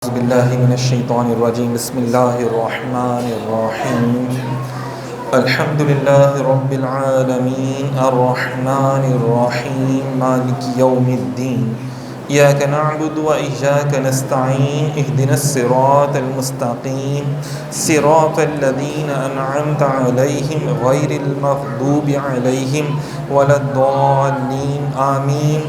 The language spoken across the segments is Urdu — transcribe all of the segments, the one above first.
أعوذ بالله من الشيطان الرجيم. بسم الله الرحمن الرحيم. الحمد لله رب العالمين الرحمن الرحيم مالك يوم الدين. إياك نعبد وإياك نستعين. اهدنا الصراط المستقيم صراط الذين أنعمت عليهم غير المغضوب عليهم ولا الضالين آمين.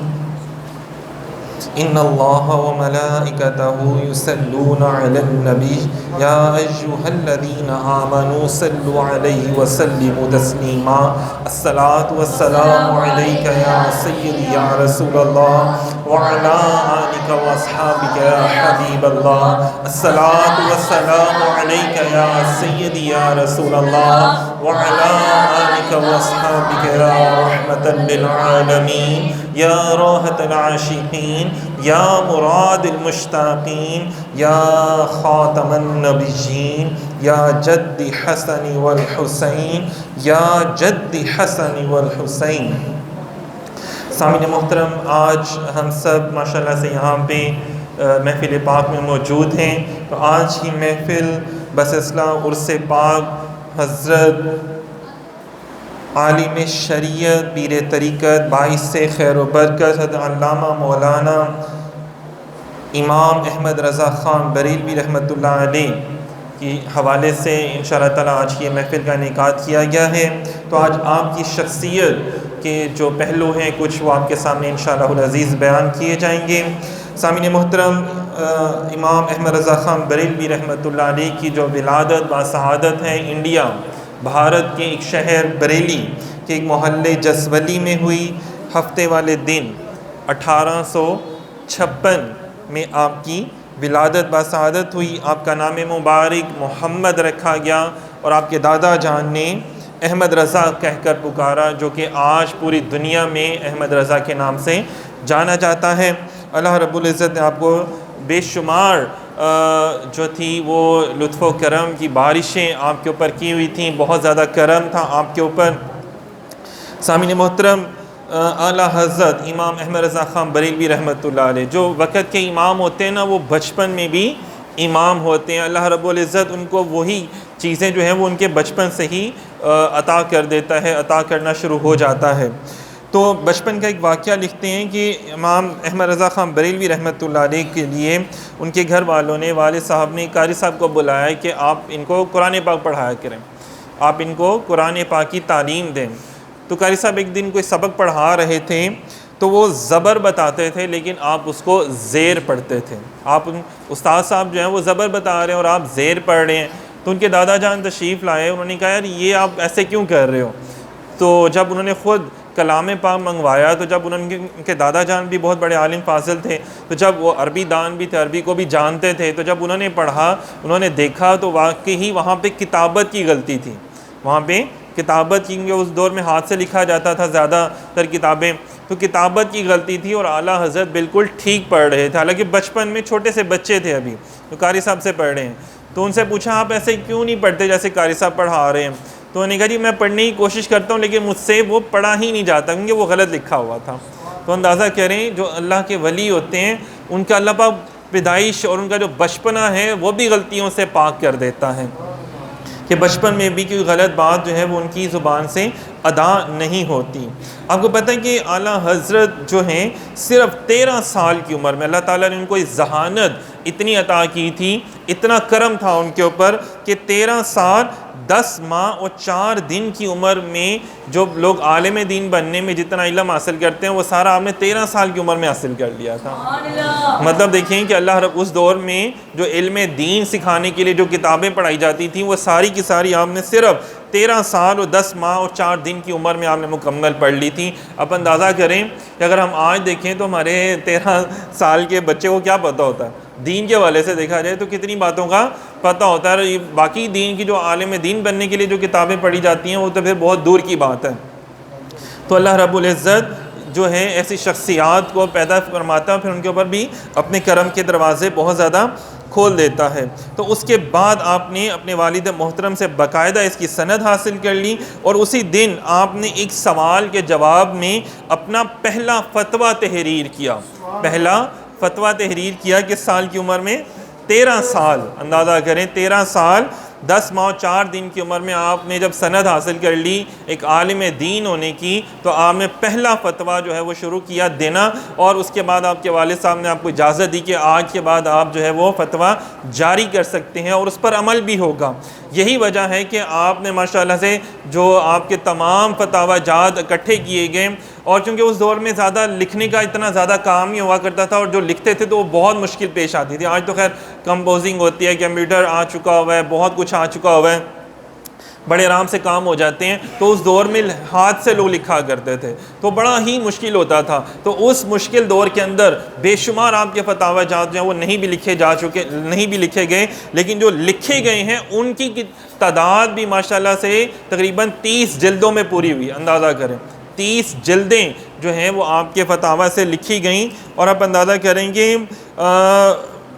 إن الله وملائكته يصلون على النبي يا أيها الذين آمنوا صلوا عليه وسلموا تسليما. الصلاة والسلام عليك يا سيدي يا رسول الله وعلى آلك وأصحابك يا حبيب الله. الصلاة والسلام عليك يا سيدي يا رسول الله وعلى آلك وأصحابك يا رحمة للعالمين يا راحة العاشقين يا مراد المشتاقين يا خاتم النبيين يا جد حسن والحسين يا جد حسن والحسين. سامعین محترم، آج ہم سب ماشاءاللہ سے یہاں پہ محفل پاک میں موجود ہیں. تو آج کی محفل بسلسلہ عرس پاک حضرت عالم شریعت پیر طریقت باعث سے خیر و برکت حضرت علامہ مولانا امام احمد رضا خان بریلوی رحمۃ اللہ علیہ کی حوالے سے انشاءاللہ تعالیٰ آج کی محفل کا انعقاد کیا گیا ہے. تو آج آپ کی شخصیت کے جو پہلو ہیں کچھ وہ آپ کے سامنے انشاءاللہ العزیز بیان کیے جائیں گے. سامعین محترم، امام احمد رضا خان بریلوی رحمۃ اللہ علیہ کی جو ولادت باسعادت ہے انڈیا بھارت کے ایک شہر بریلی کے ایک محلے جسولی میں ہوئی. ہفتے والے دن 1856 میں آپ کی ولادت باسعادت ہوئی. آپ کا نام مبارک محمد رکھا گیا اور آپ کے دادا جان نے احمد رضا کہہ کر پکارا، جو کہ آج پوری دنیا میں احمد رضا کے نام سے جانا جاتا ہے. اللہ رب العزت نے آپ کو بے شمار جو تھی وہ لطف و کرم کی بارشیں آپ کے اوپر کی ہوئی تھیں. بہت زیادہ کرم تھا آپ کے اوپر. سامعین محترم، اعلیٰ حضرت امام احمد رضا خان بریلوی رحمۃ اللہ علیہ جو وقت کے امام ہوتے ہیں نا، وہ بچپن میں بھی امام ہوتے ہیں. اللہ رب العزت ان کو وہی چیزیں جو ہیں وہ ان کے بچپن سے ہی عطا کر دیتا ہے، عطا کرنا شروع ہو جاتا ہے. تو بچپن کا ایک واقعہ لکھتے ہیں کہ امام احمد رضا خان بریلوی رحمۃ اللہ علیہ کے لیے ان کے گھر والوں نے، والد صاحب نے قاری صاحب کو بلایا کہ آپ ان کو قرآن پاک پڑھایا کریں، آپ ان کو قرآن پاک کی تعلیم دیں. تو قاری صاحب ایک دن کوئی سبق پڑھا رہے تھے تو وہ زبر بتاتے تھے لیکن آپ اس کو زیر پڑھتے تھے. آپ استاد صاحب جو ہیں وہ زبر بتا رہے ہیں اور آپ زیر پڑھ رہے ہیں. تو ان کے دادا جان تشریف لائے، انہوں نے کہا یار یہ آپ ایسے کیوں کر رہے ہو؟ تو جب انہوں نے خود کلام پاک منگوایا، تو جب ان کے دادا جان بھی بہت بڑے عالم فاضل تھے، تو جب وہ عربی دان بھی تھے، عربی کو بھی جانتے تھے، تو جب انہوں نے پڑھا، انہوں نے دیکھا تو واقعی وہاں پہ کتابت کی غلطی تھی. وہاں پہ کتابت کی، اس دور میں ہاتھ سے لکھا جاتا تھا زیادہ تر کتابیں، تو کتابت کی غلطی تھی اور اعلیٰ حضرت بالکل ٹھیک پڑھ رہے تھے. حالانکہ بچپن میں چھوٹے سے بچے تھے ابھی، تو قاری صاحب سے پڑھ رہے ہیں. تو ان سے پوچھا آپ ایسے کیوں نہیں پڑھتے جیسے قاری صاحب پڑھا رہے ہیں؟ تو انہوں نے کہا جی میں پڑھنے کی کوشش کرتا ہوں لیکن مجھ سے وہ پڑھا ہی نہیں جاتا کیونکہ وہ غلط لکھا ہوا تھا. تو اندازہ کریں جو اللہ کے ولی ہوتے ہیں ان کا اللہ پاک پیدائش اور ان کا جو بچپنا ہے وہ بھی غلطیوں سے پاک کر دیتا ہے کہ بچپن میں بھی کوئی غلط بات جو ہے وہ ان کی زبان سے ادا نہیں ہوتی. آپ کو پتہ ہے کہ اعلیٰ حضرت جو ہیں صرف 13 سال کی عمر میں اللہ تعالیٰ نے ان کو اس ذہانت اتنی عطا کی تھی، اتنا کرم تھا ان کے اوپر کہ 13 سال 10 ماہ اور 4 دن کی عمر میں جو لوگ عالم دین بننے میں جتنا علم حاصل کرتے ہیں وہ سارا آپ نے 13 سال کی عمر میں حاصل کر لیا تھا. مطلب دیکھیں کہ اللہ رب اس دور میں جو علم دین سکھانے کے لیے جو کتابیں پڑھائی جاتی تھیں وہ ساری کی ساری آپ نے صرف 13 سال اور 10 ماہ اور 4 دن کی عمر میں آپ نے مکمل پڑھ لی تھی. اب اندازہ کریں کہ اگر ہم آج دیکھیں تو ہمارے 13 سال کے بچے کو کیا پتہ ہوتا ہے. دین کے حوالے سے دیکھا جائے تو کتنی باتوں کا پتہ ہوتا ہے. باقی دین کی جو عالم دین بننے کے لیے جو کتابیں پڑھی جاتی ہیں وہ تو پھر بہت دور کی بات ہے. تو اللہ رب العزت جو ہے ایسی شخصیات کو پیدا فرماتا ہے، پھر ان کے اوپر بھی اپنے کرم کے دروازے بہت زیادہ کھول دیتا ہے. تو اس کے بعد آپ نے اپنے والد محترم سے باقاعدہ اس کی سند حاصل کر لی اور اسی دن آپ نے ایک سوال کے جواب میں اپنا پہلا فتویٰ تحریر کیا. پہلا فتویٰ تحریر کیا کس سال کی عمر میں؟ 13 سال اندازہ کریں، 13 سال 10 ماہ 4 دن کی عمر میں آپ نے جب سند حاصل کر لی ایک عالم دین ہونے کی، تو آپ نے پہلا فتویٰ جو ہے وہ شروع کیا دینا، اور اس کے بعد آپ کے والد صاحب نے آپ کو اجازت دی کہ آج کے بعد آپ جو ہے وہ فتویٰ جاری کر سکتے ہیں اور اس پر عمل بھی ہوگا۔ یہی وجہ ہے کہ آپ نے ماشاءاللہ سے جو آپ کے تمام فتاوی جات اکٹھے کیے گئے، اور چونکہ اس دور میں زیادہ لکھنے کا اتنا زیادہ کام نہیں ہوا کرتا تھا، اور جو لکھتے تھے تو وہ بہت مشکل پیش آتی تھی۔ آج تو خیر کمپوزنگ ہوتی ہے، کمپیوٹر آ چکا ہوا ہے، بہت کچھ آ چکا ہوا ہے، بڑے آرام سے کام ہو جاتے ہیں، تو اس دور میں ہاتھ سے لوگ لکھا کرتے تھے تو بڑا ہی مشکل ہوتا تھا۔ تو اس مشکل دور کے اندر بے شمار آپ کے فتاوی جات جو ہیں وہ نہیں بھی لکھے گئے، لیکن جو لکھے گئے ہیں ان کی تعداد بھی ماشاءاللہ سے تقریباً 30 جلدوں میں پوری ہوئی۔ اندازہ کریں 30 جلدیں جو ہیں وہ آپ کے فتاوی سے لکھی گئیں، اور آپ اندازہ کریں گے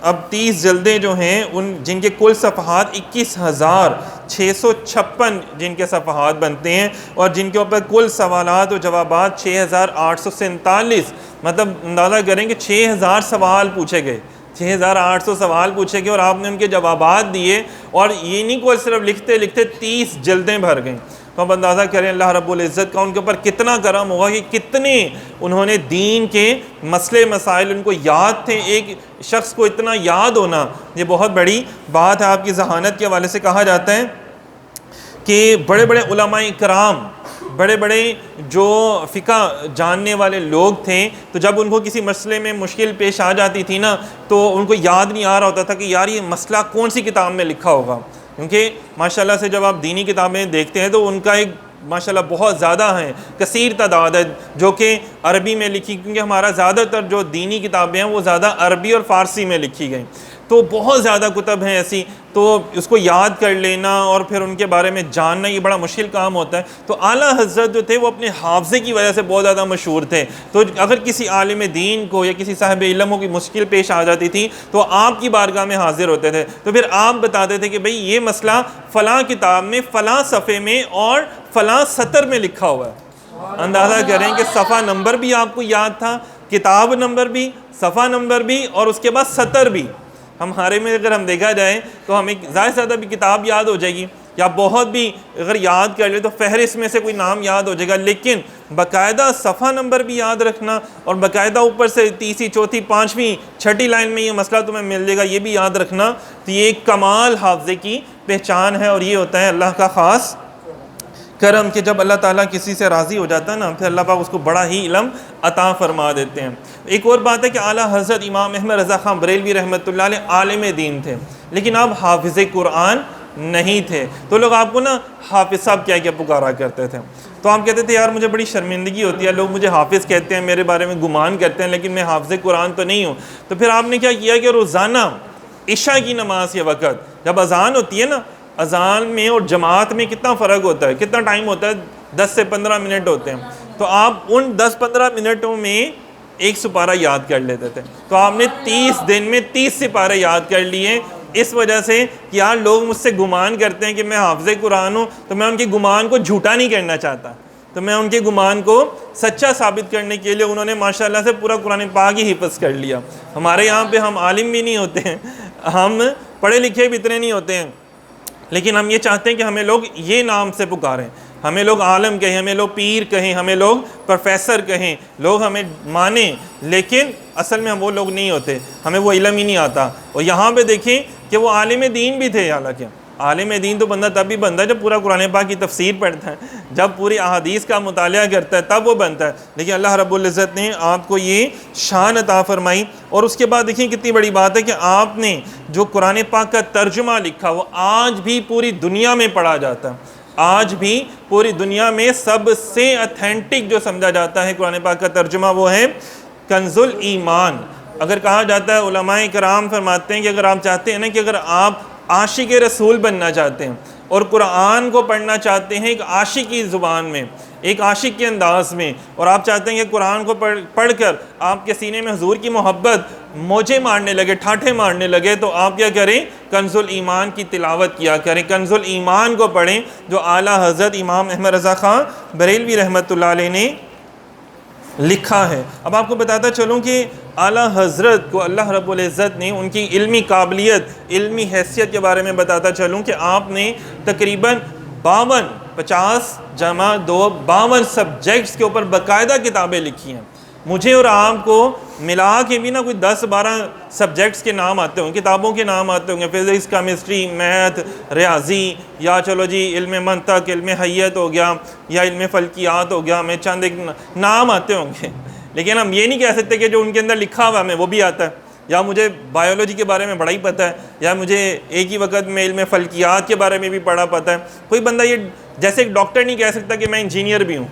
اب 30 جلدیں جو ہیں ان جن کے کل صفحات 21,656 جن کے صفحات بنتے ہیں، اور جن کے اوپر کل سوالات و جوابات 6,847، مطلب اندازہ کریں کہ 6,000 سوال پوچھے گئے، 6,800 سوال پوچھے گئے اور آپ نے ان کے جوابات دیے، اور یہ نہیں کوئی صرف لکھتے لکھتے 30 جلدیں بھر گئیں۔ تو اب اندازہ کریں اللہ رب العزت کا ان کے اوپر کتنا کرم ہوگا کہ کتنے انہوں نے دین کے مسئلے مسائل ان کو یاد تھے۔ ایک شخص کو اتنا یاد ہونا یہ بہت بڑی بات ہے۔ آپ کی ذہانت کے حوالے سے کہا جاتا ہے کہ بڑے بڑے علماء کرام، بڑے بڑے جو فقہ جاننے والے لوگ تھے، تو جب ان کو کسی مسئلے میں مشکل پیش آ جاتی تھی نا، تو ان کو یاد نہیں آ رہا ہوتا تھا کہ یار یہ مسئلہ کون سی کتاب میں لکھا ہوگا، کیونکہ ماشاءاللہ سے جب آپ دینی کتابیں دیکھتے ہیں تو ان کا ایک ماشاءاللہ بہت زیادہ ہیں، کثیر تعداد ہے جو کہ عربی میں لکھی، کیونکہ ہمارا زیادہ تر جو دینی کتابیں ہیں وہ زیادہ عربی اور فارسی میں لکھی گئیں، تو بہت زیادہ کتب ہیں ایسی، تو اس کو یاد کر لینا اور پھر ان کے بارے میں جاننا یہ بڑا مشکل کام ہوتا ہے۔ تو اعلیٰ حضرت جو تھے وہ اپنے حافظے کی وجہ سے بہت زیادہ مشہور تھے، تو اگر کسی عالم دین کو یا کسی صاحب علم کی مشکل پیش آ جاتی تھی تو آپ کی بارگاہ میں حاضر ہوتے تھے، تو پھر آپ بتاتے تھے کہ بھئی یہ مسئلہ فلاں کتاب میں فلاں صفحے میں اور فلاں سطر میں لکھا ہوا ہے۔ اندازہ کریں کہ صفحہ نمبر بھی آپ کو یاد تھا، کتاب نمبر بھی، صفحہ نمبر بھی، اور اس کے بعد سطر بھی۔ ہمارے میں اگر ہم دیکھا جائے تو ہمیں زیادہ سے زیادہ بھی کتاب یاد ہو جائے گی، یا بہت بھی اگر یاد کر لے تو فہرست میں سے کوئی نام یاد ہو جائے گا، لیکن باقاعدہ صفحہ نمبر بھی یاد رکھنا اور باقاعدہ اوپر سے تیسری چوتھی پانچویں چھٹی لائن میں یہ مسئلہ تمہیں مل جائے گا یہ بھی یاد رکھنا، تو یہ ایک کمال حافظے کی پہچان ہے، اور یہ ہوتا ہے اللہ کا خاص کرم کہ جب اللہ تعالیٰ کسی سے راضی ہو جاتا ہے نا پھر اللہ پاک اس کو بڑا ہی علم عطا فرما دیتے ہیں۔ ایک اور بات ہے کہ اعلیٰ حضرت امام احمد رضا خان بریلوی رحمۃ اللہ علیہ عالم دین تھے، لیکن آپ حافظ قرآن نہیں تھے، تو لوگ آپ کو نا حافظ صاحب کیا پکارا کرتے تھے، تو آپ کہتے تھے یار مجھے بڑی شرمندگی ہوتی ہے، لوگ مجھے حافظ کہتے ہیں، میرے بارے میں گمان کرتے ہیں، لیکن میں حافظ قرآن تو نہیں ہوں۔ تو پھر آپ نے کیا کیا کہ روزانہ عشاء کی نماز کے وقت جب اذان ہوتی ہے نا، اذان میں اور جماعت میں کتنا فرق ہوتا ہے، کتنا ٹائم ہوتا ہے، 10 سے 15 منٹ ہوتے ہیں، تو آپ ان 10-15 منٹوں میں ایک سپارہ یاد کر لیتے تھے، تو آپ نے 30 دن میں 30 سپارے یاد کر لیے، اس وجہ سے کہ یار لوگ مجھ سے گمان کرتے ہیں کہ میں حافظ قرآن ہوں، تو میں ان کے گمان کو جھوٹا نہیں کرنا چاہتا، تو میں ان کے گمان کو سچا ثابت کرنے کے لیے انہوں نے ماشاءاللہ سے پورا قرآن پاک ہی حفظ کر لیا۔ ہمارے یہاں پہ ہم عالم بھی نہیں ہوتے ہیں، ہم پڑھے لکھے بھی اتنے نہیں ہوتے ہیں، لیکن ہم یہ چاہتے ہیں کہ ہمیں لوگ یہ نام سے پکاریں، ہمیں لوگ عالم کہیں، ہمیں لوگ پیر کہیں، ہمیں لوگ پروفیسر کہیں، لوگ ہمیں مانیں، لیکن اصل میں ہم وہ لوگ نہیں ہوتے، ہمیں وہ علم ہی نہیں آتا۔ اور یہاں پہ دیکھیں کہ وہ عالم دین بھی تھے، حالانکہ عالم دین تو بندہ تب بھی بنتا ہے جب پورا قرآن پاک کی تفسیر پڑھتا ہے، جب پوری احادیث کا مطالعہ کرتا ہے تب وہ بنتا ہے، لیکن اللہ رب العزت نے آپ کو یہ شان عطا فرمائی۔ اور اس کے بعد دیکھیں کتنی بڑی بات ہے کہ آپ نے جو قرآن پاک کا ترجمہ لکھا وہ آج بھی پوری دنیا میں پڑھا جاتا ہے، آج بھی پوری دنیا میں سب سے اتھینٹک جو سمجھا جاتا ہے قرآن پاک کا ترجمہ وہ ہے کنز الایمان۔ اگر کہا جاتا ہے، علماء کرام فرماتے ہیں کہ اگر آپ چاہتے ہیں نا کہ اگر آپ عاشق رسول بننا چاہتے ہیں اور قرآن کو پڑھنا چاہتے ہیں ایک عاشق کی زبان میں، ایک عاشق کے انداز میں، اور آپ چاہتے ہیں کہ قرآن کو پڑھ کر آپ کے سینے میں حضور کی محبت موجے مارنے لگے، ٹھاٹھے مارنے لگے، تو آپ کیا کریں، کنز الایمان کی تلاوت کیا کریں، کنز الایمان کو پڑھیں جو اعلیٰ حضرت امام احمد رضا خان بریلوی رحمۃ اللہ علیہ نے لکھا ہے۔ اب آپ کو بتاتا چلوں کہ اعلیٰ حضرت کو اللہ رب العزت نے ان کی علمی قابلیت، علمی حیثیت کے بارے میں بتاتا چلوں کہ آپ نے تقریباً 50 جمع 2 52 سبجیکٹس کے اوپر باقاعدہ کتابیں لکھی ہیں۔ مجھے اور آپ کو ملا کے بھی نا کوئی 10-12 سبجیکٹس کے نام آتے ہوں گے، کتابوں کے نام آتے ہوں گے، فزکس، کیمسٹری، میتھ، ریاضی، یا چلو جی علم منطق، علم حیت ہو گیا، یا علم فلکیات ہو گیا، میں چند ایک نام آتے ہوں گے، لیکن ہم یہ نہیں کہہ سکتے کہ جو ان کے اندر لکھا ہوا ہمیں وہ بھی آتا ہے، یا مجھے بایولوجی کے بارے میں بڑا ہی پتہ ہے، یا مجھے ایک ہی وقت میں علم فلکیات کے بارے میں بھی بڑا پتہ ہے۔ کوئی بندہ یہ جیسے ایک ڈاکٹر نہیں کہہ سکتا کہ میں انجینئر بھی ہوں،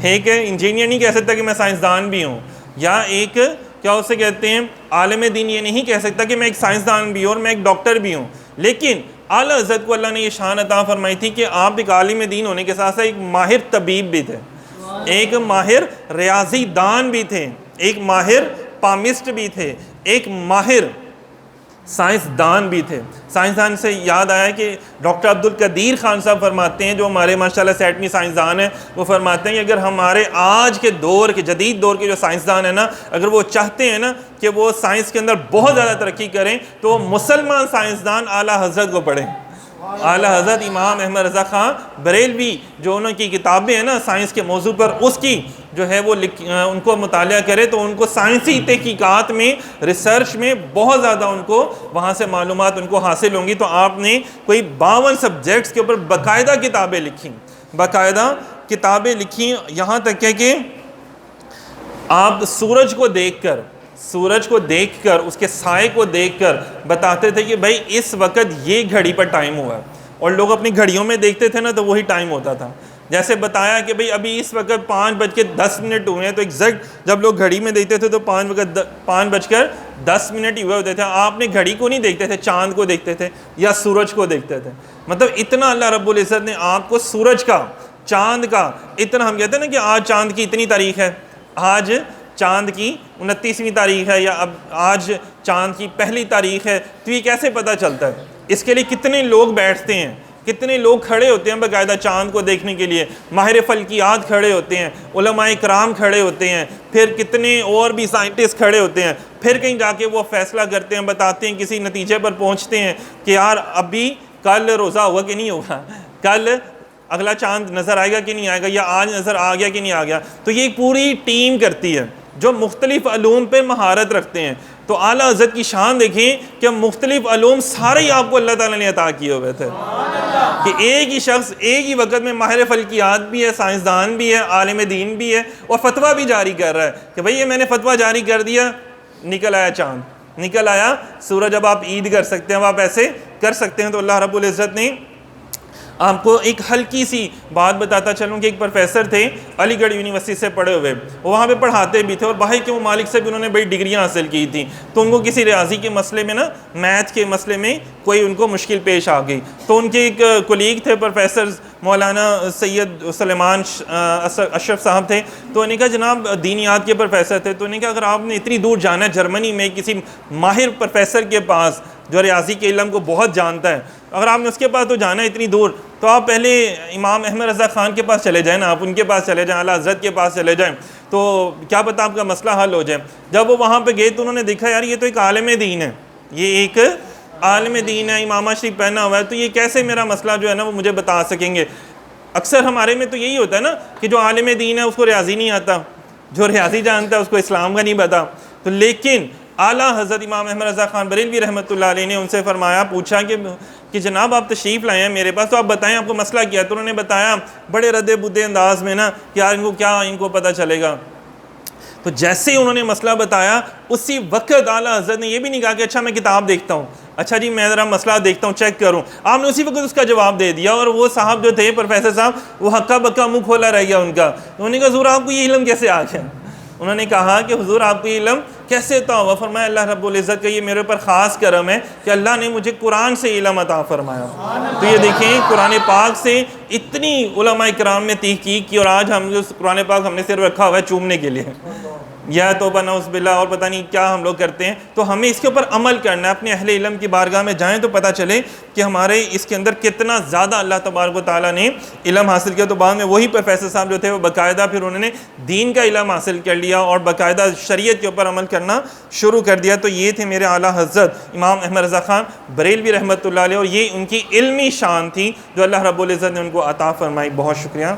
ایک انجینئر نہیں کہہ سکتا کہ میں سائنسدان بھی ہوں، یا ایک کیا اسے کہتے ہیں عالم دین یہ نہیں کہہ سکتا کہ میں ایک سائنسدان بھی ہوں اور میں ایک ڈاکٹر بھی ہوں۔ لیکن اعلیٰ حضرت کو اللہ نے یہ شان عطا فرمائی تھی کہ آپ ایک عالم دین ہونے کے ساتھ ساتھ ایک ماہر طبیب بھی تھے، ایک ماہر ریاضی دان بھی تھے، ایک ماہر پامسٹ بھی تھے، ایک ماہر سائنسدان بھی تھے۔ سائنسدان سے یاد آیا کہ ڈاکٹر عبدالقدیر خان صاحب فرماتے ہیں، جو ہمارے ماشاءاللہ سیٹمی سائنسدان ہیں، وہ فرماتے ہیں کہ اگر ہمارے آج کے دور کے جدید دور کے جو سائنسدان ہیں نا، اگر وہ چاہتے ہیں نا کہ وہ سائنس کے اندر بہت زیادہ ترقی کریں تو وہ مسلمان سائنسدان اعلیٰ حضرت کو پڑھیں۔ اعلیٰ حضرت امام احمد رضا خان بریلوی جو انہوں کی کتابیں ہیں نا سائنس کے موضوع پر، اس کی جو ہے وہ ان کو مطالعہ کرے تو ان کو سائنسی تحقیقات میں، ریسرچ میں بہت زیادہ ان کو وہاں سے معلومات ان کو حاصل ہوں گی۔ تو آپ نے کوئی 52 سبجیکٹس کے اوپر باقاعدہ کتابیں لکھی، باقاعدہ کتابیں لکھی، یہاں تک کہ آپ سورج کو دیکھ کر اس کے سائے کو دیکھ کر بتاتے تھے کہ بھائی اس وقت یہ گھڑی پر ٹائم ہوا ہے، اور لوگ اپنی گھڑیوں میں دیکھتے تھے نا تو وہی ٹائم ہوتا تھا۔ جیسے بتایا کہ بھئی ابھی اس وقت 5:10 ہوئے ہیں، تو ایگزیکٹ جب لوگ گھڑی میں دیکھتے تھے تو 5:10 ہی ہوئے ہوتے تھے۔ آپ نے گھڑی کو نہیں دیکھتے تھے، چاند کو دیکھتے تھے یا سورج کو دیکھتے تھے۔ مطلب اتنا اللہ رب العزت نے آپ کو سورج کا، چاند کا اتنا، ہم کہتے ہیں نا کہ آج چاند کی اتنی تاریخ ہے، آج چاند کی 29ویں تاریخ ہے، یا اب آج چاند کی 1 تاریخ ہے، تو یہ کیسے پتہ چلتا ہے؟ اس کے لیے کتنے لوگ بیٹھتے ہیں، کتنے لوگ کھڑے ہوتے ہیں باقاعدہ چاند کو دیکھنے کے لیے، ماہر فلکیات کھڑے ہوتے ہیں، علماء کرام کھڑے ہوتے ہیں، پھر کتنے اور بھی سائنٹسٹ کھڑے ہوتے ہیں، پھر کہیں جا کے وہ فیصلہ کرتے ہیں، بتاتے ہیں، کسی نتیجے پر پہنچتے ہیں کہ یار ابھی کل روزہ ہوگا کہ نہیں ہوگا، کل اگلا چاند نظر آئے گا کہ نہیں آئے گا، یا آج نظر آ گیا کہ نہیں آ گیا۔ تو یہ ایک پوری ٹیم کرتی ہے جو مختلف علوم پہ مہارت رکھتے ہیں۔ تو اعلیٰ حضرت کی شان دیکھیں کہ مختلف علوم سارے ہی آپ کو اللہ تعالیٰ نے عطا کیے ہوئے تھے، کہ ایک ہی شخص ایک ہی وقت میں ماہر فلکیات بھی ہے، سائنسدان بھی ہے، عالم دین بھی ہے، اور فتویٰ بھی جاری کر رہا ہے کہ بھئی یہ میں نے فتویٰ جاری کر دیا، نکل آیا چاند، نکل آیا سورج، اب آپ عید کر سکتے ہیں، اب آپ ایسے کر سکتے ہیں۔ تو اللہ رب العزت نے آپ کو ایک ہلکی سی بات بتاتا چلوں کہ ایک پروفیسر تھے علی گڑھ یونیورسٹی سے پڑھے ہوئے، وہ وہاں پہ پڑھاتے بھی تھے، اور باہر کے ممالک سے بھی انہوں نے بڑی ڈگریاں حاصل کی تھیں۔ تو ان کو کسی ریاضی کے مسئلے میں نا، میتھ کے مسئلے میں کوئی ان کو مشکل پیش آ گئی، تو ان کے ایک کولیگ تھے پروفیسر مولانا سید سلیمان اشرف صاحب تھے، تو انہیں کہا جناب دینیات کے پروفیسر تھے، تو انہیں کہا اگر آپ نے اتنی دور جانا ہے جرمنی میں کسی ماہر پروفیسر کے پاس جو ریاضی کے علم کو بہت جانتا ہے، اگر آپ نے اس کے پاس تو جانا ہے اتنی دور، تو آپ پہلے امام احمد رضا خان کے پاس چلے جائیں نا، آپ ان کے پاس چلے جائیں، اعلیٰ حضرت کے پاس چلے جائیں، تو کیا پتہ آپ کا مسئلہ حل ہو جائے۔ جب وہ وہاں پہ گئے تو انہوں نے دیکھا یار یہ تو ایک عالم دین ہے، یہ ایک عالم دین ہے، امامہ شریف پہنا ہوا ہے، تو یہ کیسے میرا مسئلہ جو ہے نا وہ مجھے بتا سکیں گے۔ اکثر ہمارے میں تو یہی ہوتا ہے نا کہ جو عالم دین ہے اس کو ریاضی نہیں آتا، جو ریاضی جانتا ہے اس کو اسلام کا نہیں پتا۔ تو لیکن اعلیٰ حضرت امام احمد رضا خان بریلوی رحمۃ اللہ علیہ نے ان سے فرمایا، پوچھا کہ جناب آپ تشریف لائے ہیں میرے پاس، تو آپ بتائیں آپ کو مسئلہ کیا ہے۔ تو انہوں نے بتایا بڑے ردے بدے انداز میں نا کہ یار ان کو پتہ چلے گا۔ تو جیسے ہی انہوں نے مسئلہ بتایا اسی وقت اعلیٰ حضرت نے یہ بھی نہیں کہا کہ اچھا میں کتاب دیکھتا ہوں، اچھا جی میں ذرا مسئلہ دیکھتا ہوں، چیک کروں۔ آپ نے اسی وقت اس کا جواب دے دیا، اور وہ صاحب جو تھے پروفیسر صاحب وہ ہکا بکا منہ کھولا رہ گیا ان کا۔ انہوں نے کہا حضور آپ کو یہ علم کیسے آ گیا؟ انہوں نے کہا کہ حضور آپ کو یہ علم کیسے عطا ہوا؟ فرمایا اللہ رب العزت کا یہ میرے اوپر خاص کرم ہے کہ اللہ نے مجھے قرآن سے علم عطا فرمایا۔ تو یہ دیکھیں قرآن پاک سے اتنی علماء کرام نے تحقیق کی، اور آج ہم جو قرآن پاک ہم نے صرف رکھا ہوا ہے چومنے کے لیے، یا توبہ نعوذ باللہ اور پتہ نہیں کیا ہم لوگ کرتے ہیں. تو ہمیں اس کے اوپر عمل کرنا ہے. اپنے اہل علم کی بارگاہ میں جائیں تو پتہ چلے کہ ہمارے اس کے اندر کتنا زیادہ اللہ تبارک و تعالیٰ نے علم حاصل کیا. تو بعد میں وہی پروفیسر صاحب جو تھے وہ باقاعدہ پھر انہوں نے دین کا علم حاصل کر لیا اور باقاعدہ شریعت کے اوپر عمل کرنا شروع کر دیا. تو یہ تھے میرے اعلیٰ حضرت امام احمد رضا خان بریلوی رحمۃ اللہ علیہ، اور یہ ان کی علمی شان تھی جو اللہ رب العزت نے ان کو عطا فرمائی. بہت شکریہ.